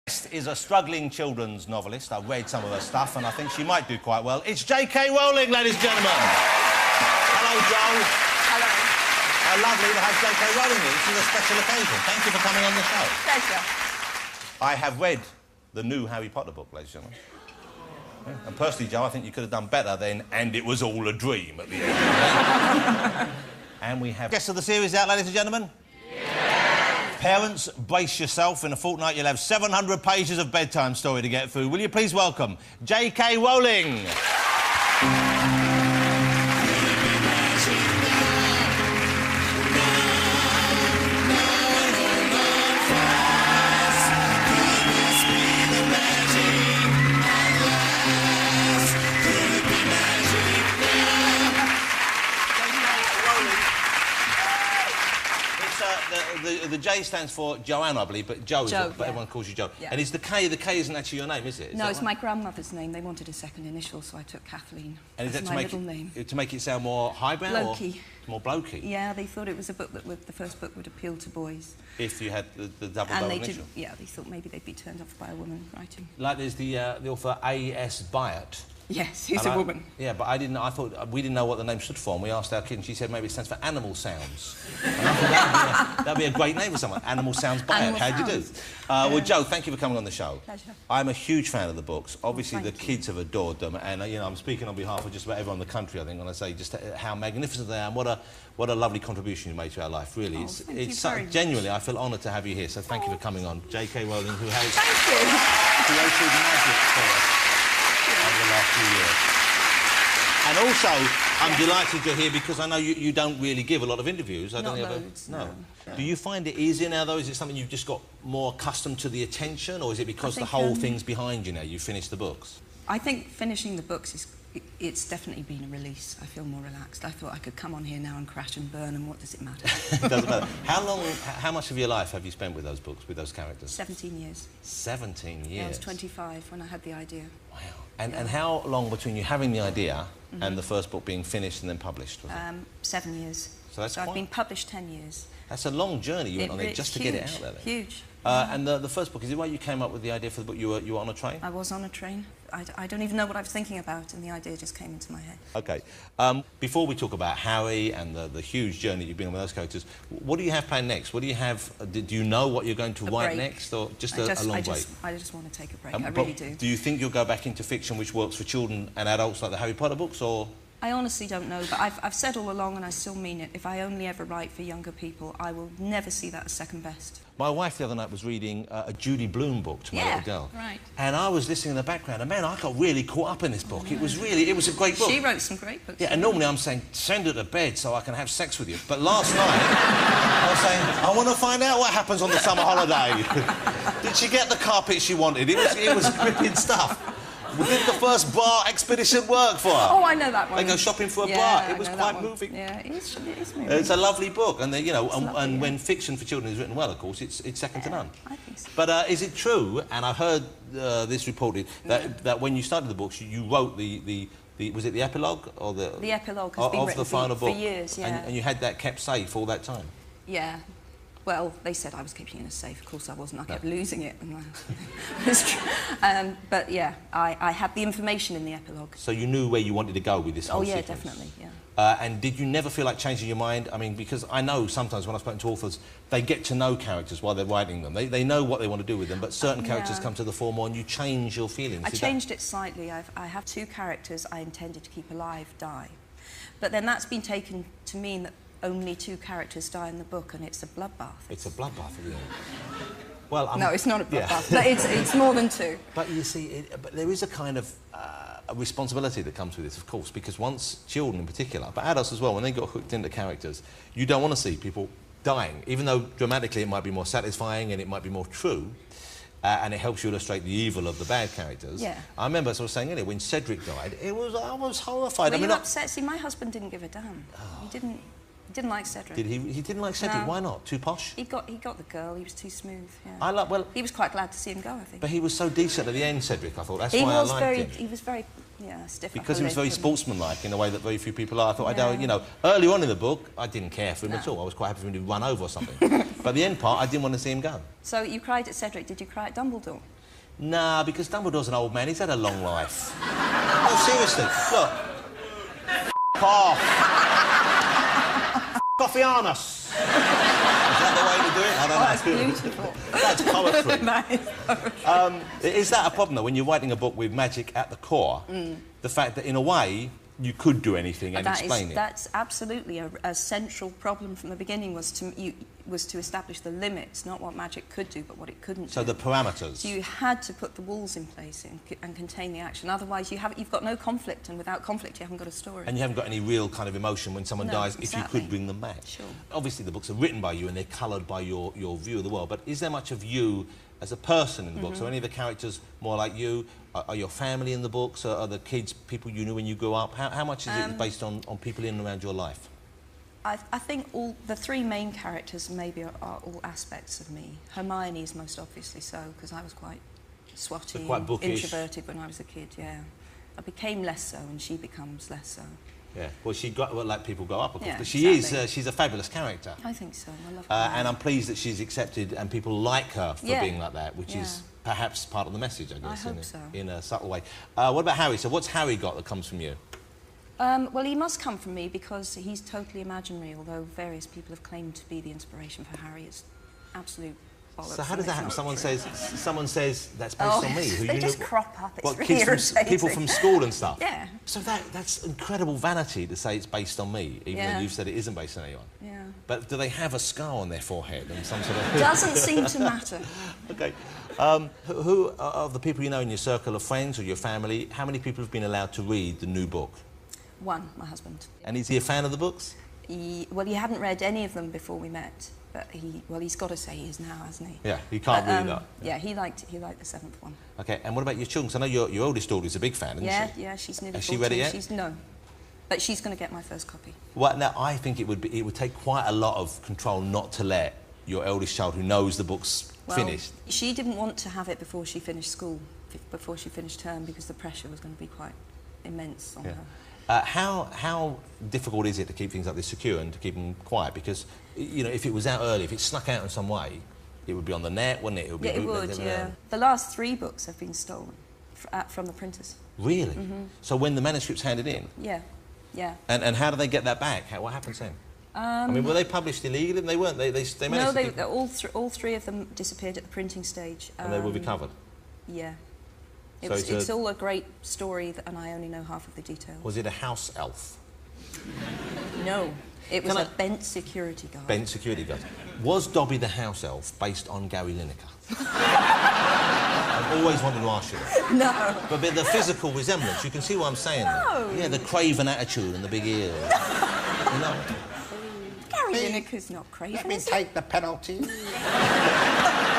Next is a struggling children's novelist. I've read some of her stuff and I think she might do quite well. It's J.K. Rowling, ladies and gentlemen. Hello, Joe. Hello. How lovely to have J.K. Rowling here. This is a special occasion. Thank you for coming on the show. Pleasure. I have read the new Harry Potter book, ladies and gentlemen. Yeah. And personally, Joe, I think you could have done better than "And it was all a dream" at the end. And we have guests of the series out, ladies and gentlemen. Parents, brace yourself. In a fortnight, you'll have 700 pages of bedtime story to get through. Will you please welcome J.K. Rowling? The J stands for Joanne, I believe, but Joe, but everyone calls you Joe. Yeah. And is the K isn't actually your name, is it? No, it's my grandmother's name. They wanted a second initial, so I took Kathleen. And is that my middle name. To make it sound more highbrow? Blokey. Or more blokey? Yeah, they thought it was a book that the first book would appeal to boys. If you had the double initial? Yeah, they thought maybe they'd be turned off by a woman writing. Like there's the author A.S. Byatt. Yes, who's a woman. Yeah, but I thought we didn't know what the name stood for, and we asked our kid, and she said maybe it stands for Animal Sounds. And I thought that'd be a great name for someone. Animal Sounds Byatt. How'd you do? Well, Joe, thank you for coming on the show. Pleasure. I'm a huge fan of the books. Obviously, the Thank kids have adored them, and you know, I'm speaking on behalf of just about everyone in the country. I think when I say just how magnificent they are, and what a lovely contribution you made to our life. Really, it's genuinely. I feel honoured to have you here. So thank you for coming on, J.K. Rowling, who has created magic for us over the last few years. And also, I'm delighted you're here because I know you don't really give a lot of interviews. Not loads, no. Do you find it easier now, though? Is it something you've just got more accustomed to the attention, or is it because the whole thing's behind you now? You finished the books. I think finishing the books it's definitely been a release. I feel more relaxed. I thought I could come on here now and crash and burn, and what does it matter? It doesn't matter. How much of your life have you spent with those books, with those characters? 17 years. 17 years? Yeah, I was 25 when I had the idea. Wow. And how long between you having the idea and the first book being finished and then published? 7 years. So I've been published 10 years. That's a long journey you went on there just to get it out there. Then. Huge. And the first book, is it why you came up with the idea for the book? You were on a train? I was on a train. I don't even know what I was thinking about, and the idea just came into my head. OK. Before we talk about Harry and the huge journey you've been on with those characters, what do you have planned next? What do you have... do you know what you're going to write next, or just a long break? I just want to take a break, I really do. Do you think you'll go back into fiction which works for children and adults like the Harry Potter books, or...? I honestly don't know, but I've said all along, and I still mean it, if I only ever write for younger people, I will never see that as second best. My wife the other night was reading a Judy Blume book to my little girl. Right. And I was listening in the background, and man, I got really caught up in this book. It was a great book. She wrote some great books. Yeah, and normally I'm saying, send her to bed so I can have sex with you. But last night, I was saying, I want to find out what happens on the summer holiday. Did she get the carpet she wanted? It was gripping stuff. Did the first bar expedition work for her? Oh, I know that one. They go shopping for a bar. It was quite moving. Yeah, it is moving. It's a lovely book, and you know, and when fiction for children is written well, of course, it's second to none. I think so. But is it true? And I've heard this reported that when you started the books, you wrote the was it the epilogue or the epilogue has been written the final book for years, yeah. And you had that kept safe all that time. Yeah. Well, they said I was keeping it in a safe. Of course, I wasn't. I kept losing it. It's true. But yeah, I had the information in the epilogue. So you knew where you wanted to go with this whole sequence? Oh yeah, definitely. Yeah. And did you never feel like changing your mind? I mean, because I know sometimes when I've spoken to authors, they get to know characters while they're writing them. They know what they want to do with them, but certain characters come to the fore more, and you change your feelings. I changed it slightly. I have 2 characters I intended to keep alive die, but then that's been taken to mean that only 2 characters die in the book, and it's a bloodbath. It's a bloodbath, yeah. Well, no, it's not a bloodbath. But it's more than 2. But you see, but there is a kind of a responsibility that comes with this, of course, because once children in particular, but adults as well, when they got hooked into characters, you don't want to see people dying, even though dramatically it might be more satisfying and it might be more true. And it helps you illustrate the evil of the bad characters. Yeah. I remember, as I was saying earlier, when Cedric died, I was horrified. Were you upset? See, my husband didn't give a damn. Oh. He didn't like Cedric. Did he? He didn't like Cedric. No. Too posh? Too posh? He got the girl. He was too smooth. Yeah. He was quite glad to see him go, I think. But he was so decent at the end, Cedric. I thought that's why I liked him. He was very, stiff. Because he was very sportsmanlike in a way that very few people are. I thought, you know, early on in the book, I didn't care for him at all. I was quite happy for him to run over or something. But the end part, I didn't want to see him go. So you cried at Cedric. Did you cry at Dumbledore? Nah, because Dumbledore's an old man. He's had a long life. No, seriously. Look. Off. Coffee on us. Is that the way to do it? I don't know. That's beautiful. That's poetry. That is poetry. Is that a problem, though, when you're writing a book with magic at the core? The fact that, in a way, you could do anything and explain it. That's absolutely a central problem from the beginning, was to establish the limits, not what magic could do, but what it couldn't do. So the parameters. So you had to put the walls in place and contain the action. Otherwise, you've got no conflict, and without conflict, you haven't got a story. And you haven't got any real kind of emotion when someone dies, exactly. if you could bring them back. Sure. Obviously, the books are written by you and they're coloured by your view of the world, but is there much of you as a person in the books? Are any of the characters more like you? Are your family in the books? Are the kids people you knew when you grew up? How much is it based on people in and around your life? I think all the three main characters maybe are all aspects of me. Hermione is most obviously so, because I was quite swotty, quite bookish, introverted when I was a kid, yeah. I became less so, and she becomes less so. Yeah, well, she got like people go up, of course. Yeah, but she exactly. she's a fabulous character. I think so. I love her. And I'm pleased that she's accepted and people like her for Yeah. being like that, which is perhaps part of the message, I guess, in a subtle way. What about Harry? So what's Harry got that comes from you? Well, he must come from me because he's totally imaginary, although various people have claimed to be the inspiration for Harry. It's absolute bollocks. So how does that happen? Someone says that's based on me. Who they you just know, crop up. It's what, really irritating. people from school and stuff? Yeah. So that's incredible vanity to say it's based on me, even though you've said it isn't based on anyone. Yeah. But do they have a scar on their forehead and some sort of... Doesn't seem to matter. OK. Who of the people you know in your circle of friends or your family, how many people have been allowed to read the new book? One, my husband. And is he a fan of the books? Well, he hadn't read any of them before we met, but he's got to say he is now, hasn't he? Yeah, he can't read that. Yeah, he liked the seventh one. OK, and what about your children? 'Cause I know your oldest daughter is a big fan, isn't she? Yeah, she's nearly 14. Has she read it yet? No, but she's going to get my first copy. Well, now, I think it would take quite a lot of control not to let your eldest child, who knows the book's finished... She didn't want to have it before she finished school, before she finished term, because the pressure was going to be quite immense on her. How difficult is it to keep things like this secure and to keep them quiet? Because, you know, if it was out early, if it snuck out in some way, it would be on the net, wouldn't it? It would be yeah. The last 3 books have been stolen from the printers. Really? So when the manuscript's handed in? Yeah, yeah. And how do they get that back? What happens then? I mean, were they published illegally? They weren't. They managed to... No, all 3 of them disappeared at the printing stage. And they were recovered? Yeah. It's all a great story, and I only know half of the details. Was it a house elf? No, it was a bent security guard. Bent security guard. Was Dobby the house elf based on Gary Lineker? I've always wanted to ask you. No. But the physical resemblance, you can see what I'm saying. No. Yeah, the craven attitude and the big ears. No. Gary Lineker's not craven. Let me take the penalty.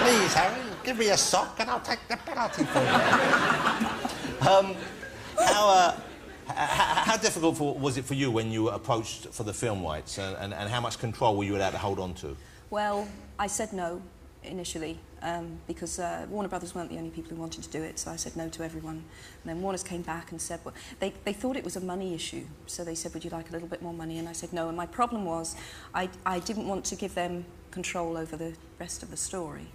Please, Harry, give me a sock and I'll take the penalty for you. How difficult was it for you when you were approached for the film rights, and how much control were you allowed to hold on to? Well, I said no initially because Warner Brothers weren't the only people who wanted to do it, so I said no to everyone. And then Warner's came back and said, well, they thought it was a money issue, so they said, would you like a little bit more money? And I said no, and my problem was I didn't want to give them control over the rest of the story.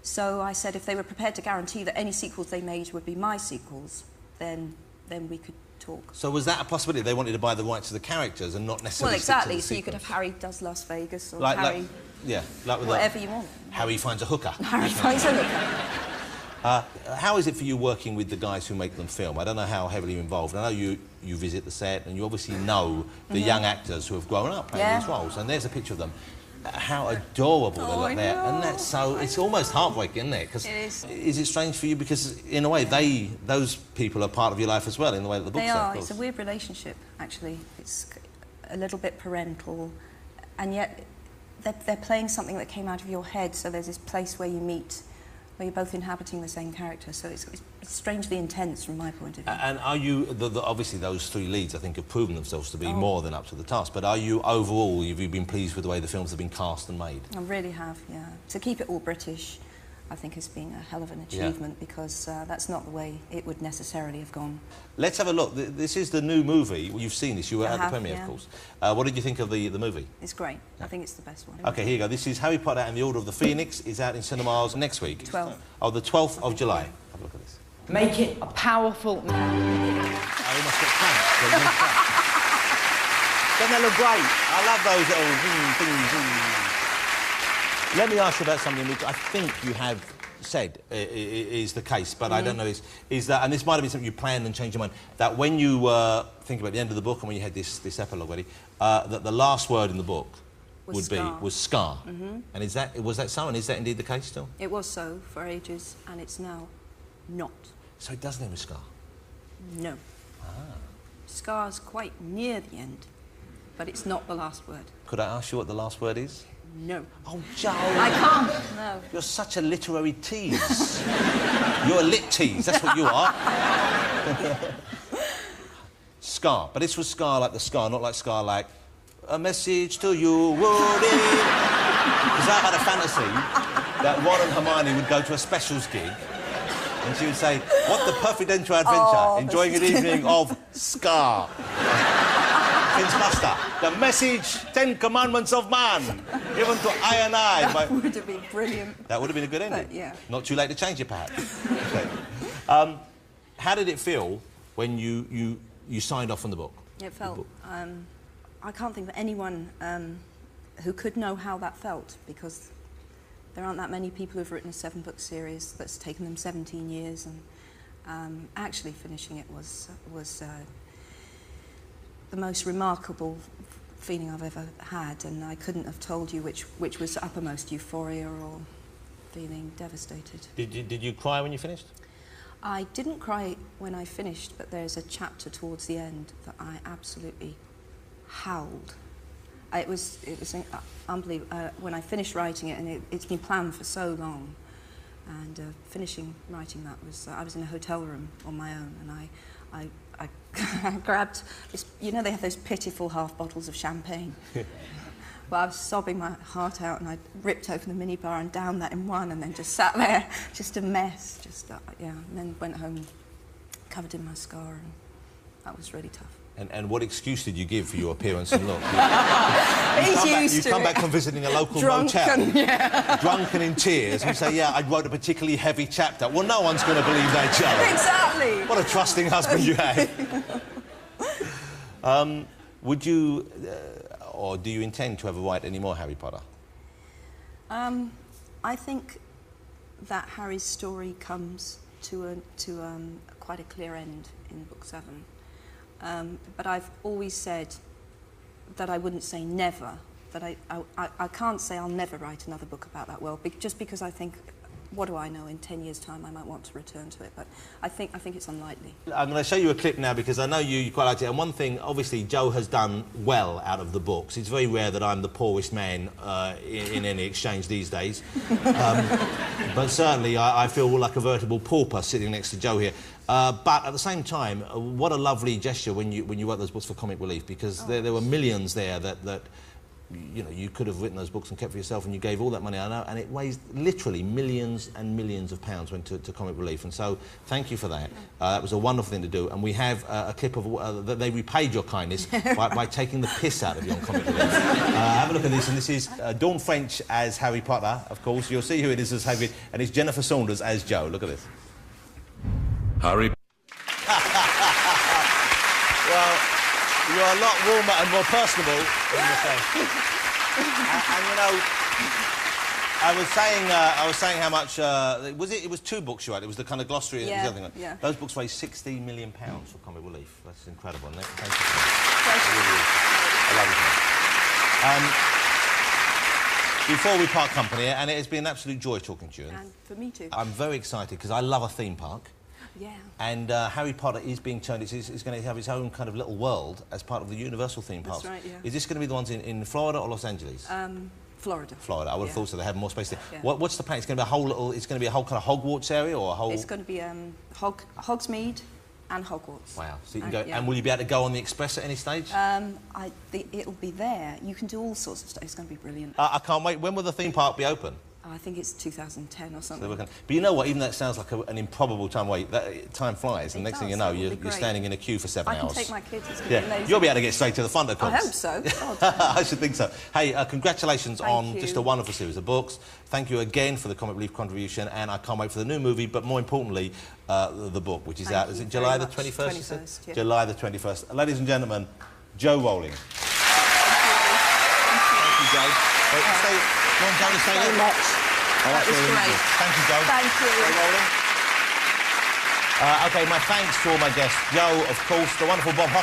So I said if they were prepared to guarantee that any sequels they made would be my sequels, then we could talk. So was that a possibility? They wanted to buy the rights to the characters and not necessarily... Well, exactly. stick to the So you could have Harry does Las Vegas, or Harry... with whatever you want. Harry finds a hooker. Harry finds a hooker. How is it for you working with the guys who make them film? I don't know how heavily you're involved. I know you visit the set and you obviously know the young actors who have grown up playing these roles. And there's a picture of them. How adorable they look there. And that's so... It's almost heartbreaking, isn't it? Because is it strange for you? Because, in a way, those people are part of your life as well, in the way that the books are. It's a weird relationship, actually. It's a little bit parental, and yet they're playing something that came out of your head, so there's this place where you meet, where you're both inhabiting the same character, so it's strangely intense from my point of view. And are you... obviously, those 3 leads, I think, have proven themselves to be more than up to the task, but are you, overall, have you been pleased with the way the films have been cast and made? I really have, yeah. To keep it all British, I think has been a hell of an achievement, because that's not the way it would necessarily have gone. Let's have a look. This is the new movie. You've seen this. You were at the premiere, of course. What did you think of the movie? It's great. I think it's the best one. OK, here you go. This is Harry Potter and the Order of the Phoenix. It's out in cinemas next week. 12th. Oh, the 12th of July. Make it a powerful... I almost got cramps. Don't they look great? I love those little things. Let me ask you about something which I think you have said is the case, but I don't know is that, and this might have been something you planned and changed your mind, that when you think about the end of the book and when you had this epilogue ready, that the last word in the book was scar. And was that so, and is that indeed the case still? It was so for ages, and it's now not. So it doesn't end with scar? No. Scar's quite near the end, but it's not the last word. Could I ask you what the last word is? No. Oh, Joe! I can't, no. You're such a literary tease. You're a lit tease, that's what you are. Scar. But this was scar like the scar, not like scar like a message to you, Woody. Because I had a fantasy that Ron and Hermione would go to a specials gig and she would say, what the perfect end to our adventure, enjoying an evening of scar. Prince Buster, the message, 10 Commandments of Man, given to I and I. That would have been brilliant. That would have been a good ending. But, yeah. Not too late to change it, perhaps. Okay. How did it feel when you signed off on the book? It felt... I can't think of anyone who could know how that felt, because there aren't that many people who've written a 7-book series that's taken them 17 years, and actually finishing it was the most remarkable feeling I've ever had, and I couldn't have told you which was uppermost, euphoria or feeling devastated. Did you cry when you finished? I didn't cry when I finished, but there's a chapter towards the end that I absolutely howled. It was unbelievable. When I finished writing it, and it's been planned for so long, and finishing writing that was... I was in a hotel room on my own, and I grabbed this... You know, they have those pitiful half bottles of champagne. Well, I was sobbing my heart out, and I ripped open the minibar and downed that in one, and then just sat there, just a mess, yeah. And then went home, covered in my scar, and that was really tough. And what excuse did you give for your appearance and look? You come back from visiting a local motel, drunk and in tears, and say, yeah, I wrote a particularly heavy chapter. Well, no one's going to believe that, Joe. Exactly. What a trusting husband you have. Would you, or do you intend to ever write any more Harry Potter? I think that Harry's story comes to quite a clear end in Book 7. But I've always said that I wouldn't say never, that I can't say I'll never write another book about that world, just because I think, what do I know, in 10 years' time I might want to return to it, but I think it's unlikely. I'm going to show you a clip now because I know you quite liked it, and one thing, obviously, Joe has done well out of the books. It's very rare that I'm the poorest man in any exchange these days, but certainly I feel like a veritable pauper sitting next to Joe here. But at the same time, what a lovely gesture when you wrote those books for Comic Relief, because there were millions there that you know, you could have written those books and kept for yourself, and you gave all that money, I know, and it raised literally millions and millions of pounds went to Comic Relief, and so thank you for that. That was a wonderful thing to do, and we have a clip of that they repaid your kindness by taking the piss out of you on Comic Relief. Have a look at this, and this is Dawn French as Harry Potter, of course. You'll see who it is as Harry, and it's Jennifer Saunders as Joe. Look at this. Harry. Well, you're a lot warmer and more personable than you say. And you know, I was saying how much it was 2 books you had. It was the kind of glossary and the other thing. Yeah. Those books raised £16 million for Comic Relief. That's incredible, isn't it? Thank you. I love it. Before we part company, and it has been an absolute joy talking to you. And for me too. I'm very excited because I love a theme park. Yeah. And Harry Potter is being turned, it's going to have its own kind of little world as part of the Universal theme parks. That's right, yeah. Is this going to be the ones in Florida or Los Angeles? Florida. Florida. I would have thought so. They have more space there. Yeah. What's the plan? It's going to be a whole little. It's going to be a whole kind of Hogwarts area or a whole. It's going to be Hogsmeade and Hogwarts. Wow. So you can go. Yeah. And will you be able to go on the Express at any stage? It'll be there. You can do all sorts of stuff. It's going to be brilliant. I can't wait. When will the theme park be open? I think it's 2010 or something. But you know what? Even though it sounds like an improbable time wait, time flies, and next thing you know, you're standing in a queue for 7 hours. I can take my kids. It's Yeah, you'll be able to get straight to the front of I hope so. I should think so. Hey, congratulations on you. just a wonderful series of books. Thank you again for the comic relief contribution, and I can't wait for the new movie, but more importantly, the book, which is out. Is it July the 21st? 21st, yeah. July the 21st. Ladies and gentlemen, Jo Rowling. Thank you, Jo. Say, go on, Jo, say so much. That was great. Thank you, Jo. Thank you. Jo Rowling. OK, my thanks to all my guests. Jo, of course, the wonderful Bob Hoskins.